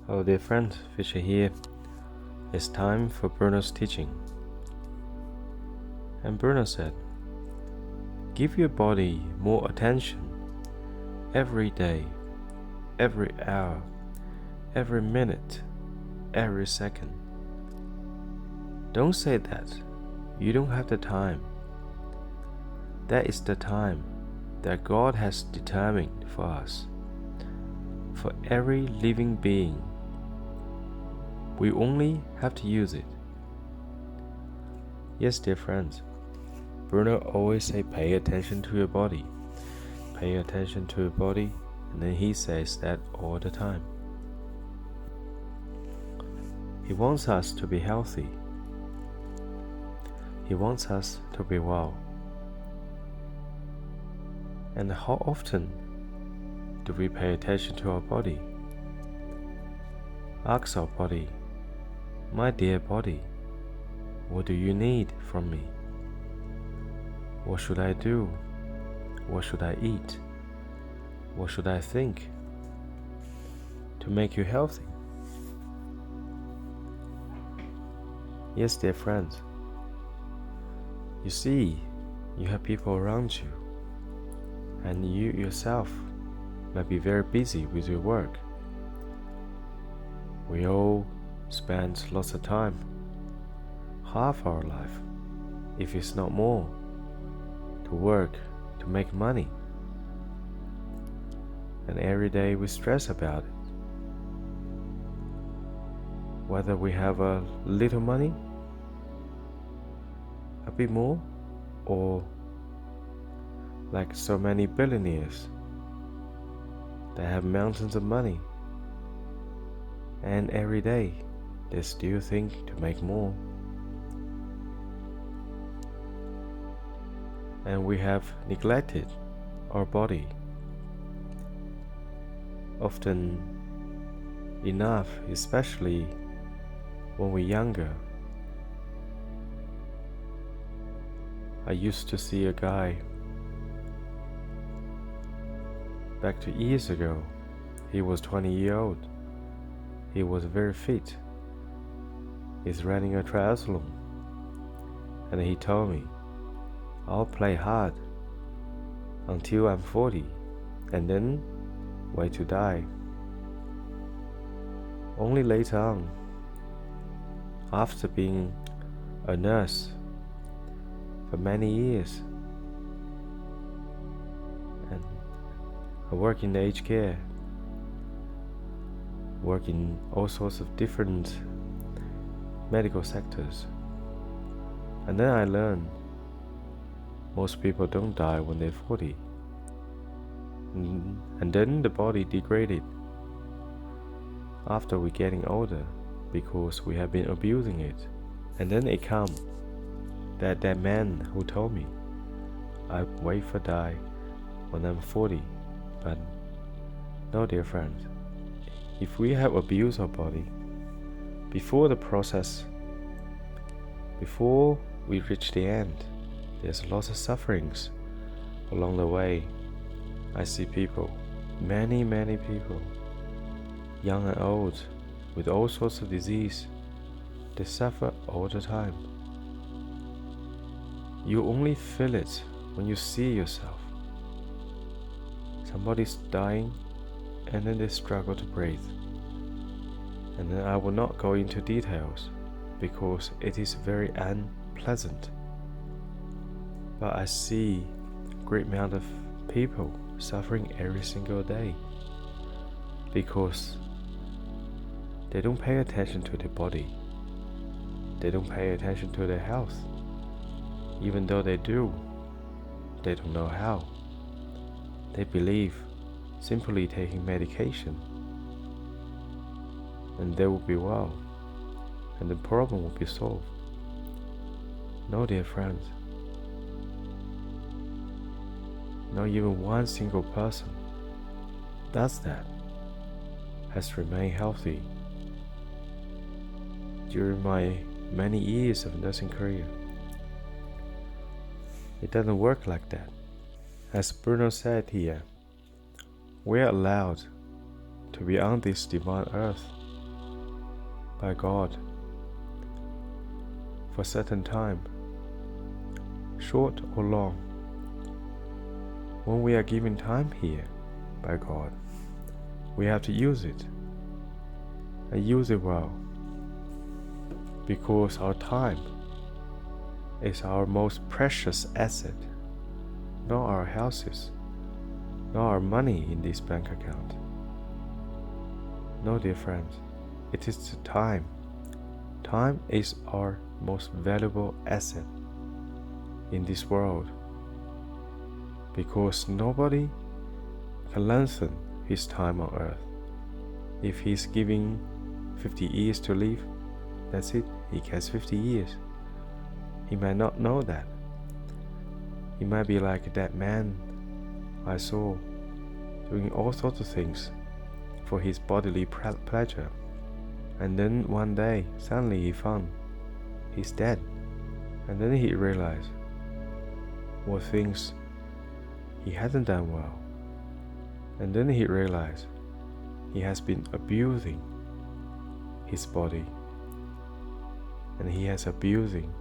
Hello dear friend, Fisher here. It's time for Bruno's teaching. And Bruno said, give your body more attention every day, every hour, every minute, every second. Don't say that you don't have the time. That is the time that God has determined for us, for every living being. We only have to use it. Yes, dear friends, Bruno always say pay attention to your body. Pay attention to your body, and then he says that all the time. He wants us to be healthy. He wants us to be well. And how often do we pay attention to our body? Ask our body, my dear body, what do you need from me? What should I do? What should I eat? What should I think to make you healthy? Yes, dear friends, you see, you have people around you, and you yourself might be very busy with your work. We all spend lots of time, half our life, if it's not more, to work, to make money. And every day we stress about it. Whether we have a little money, a bit more, or like so many billionaires that have mountains of money, and every day they still think to make more. And we have neglected our body often enough, especially when we're younger. I used to see a guy back 2 years ago. He was 20 years old. He was very fit. He's running a triathlon. And he told me, I'll play hard until I'm 40 and then wait to die. Only later on, after being a nurse for many years and I work in aged care, work in all sorts of different medical sectors, and then I learned most people don't die when they're 40, and then the body degraded after we're getting older because we have been abusing it. And then it comes that man who told me I wait for die when I'm 40. But no, dear friends, if we have abused our body before the process, before we reach the end, there's lots of sufferings along the way. I see people, many people, young and old, with all sorts of disease. They suffer all the time. You only feel it when you see yourself. Somebody's dying and then they struggle to breathe. And then I will not go into details because it is very unpleasant. But I see a great amount of people suffering every single day because they don't pay attention to their body. They don't pay attention to their health. Even though they do, they don't know how. They believe simply taking medication and they will be well and the problem will be solved. No, dear friends, not even one single person does that has remained healthy during my many years of nursing career. It doesn't work like that. As Bruno said here, we are allowed to be on this divine earth by God for a certain time, short or long. When we are given time here by God, we have to use it, and use it well, because our time is our most precious asset, not our houses, not our money in this bank account. No, dear friends, it is the time. Time is our most valuable asset in this world, because nobody can lengthen his time on earth. If he's giving 50 years to live, that's it, he gets 50 years. He might not know that. He might be like that man I saw doing all sorts of things for his bodily pleasure, and then one day suddenly he found he's dead, and then he realized what things he hadn't done well, and then he realized he has been abusing his body, and he has abusing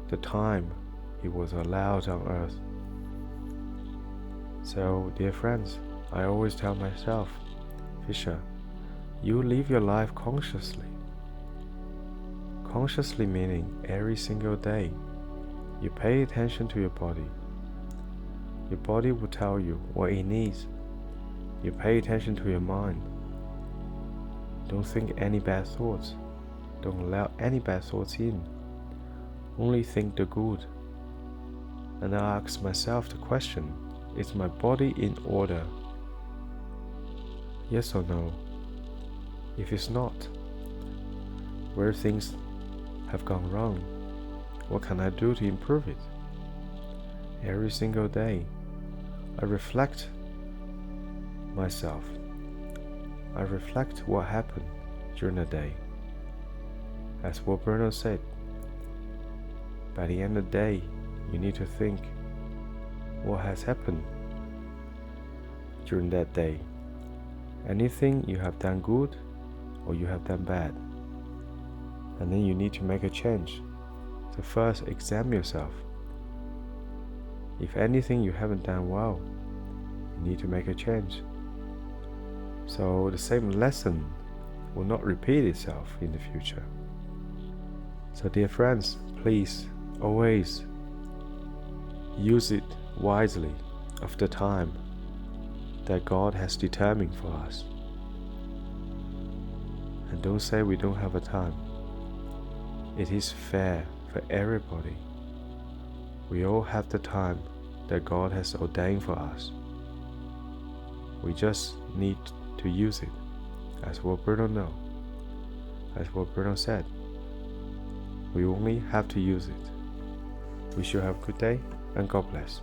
the time he was allowed on earth. So, dear friends, I always tell myself, Fisher, you live your life consciously. Consciously meaning every single day you pay attention to your body. Your body will tell you what it needs. You pay attention to your mind. Don't think any bad thoughts. Don't allow any bad thoughts in. Only think the good. And I ask myself the question, is my body in order? Yes or no? If it's not, where things have gone wrong, what can I do to improve it? Every single day, I reflect myself. I reflect what happened during the day. As what Bruno said, by the end of the day, you need to think what has happened during that day. Anything you have done good or you have done bad. And then you need to make a change. So first, examine yourself. If anything you haven't done well, you need to make a change. So the same lesson will not repeat itself in the future. So dear friends, please always use it wisely of the time that God has determined for us. And don't say we don't have a time. It is fair for everybody. We all have the time that God has ordained for us. We just need to use it, as what Bruno said. We only have to use it. We should have a good day, and God bless.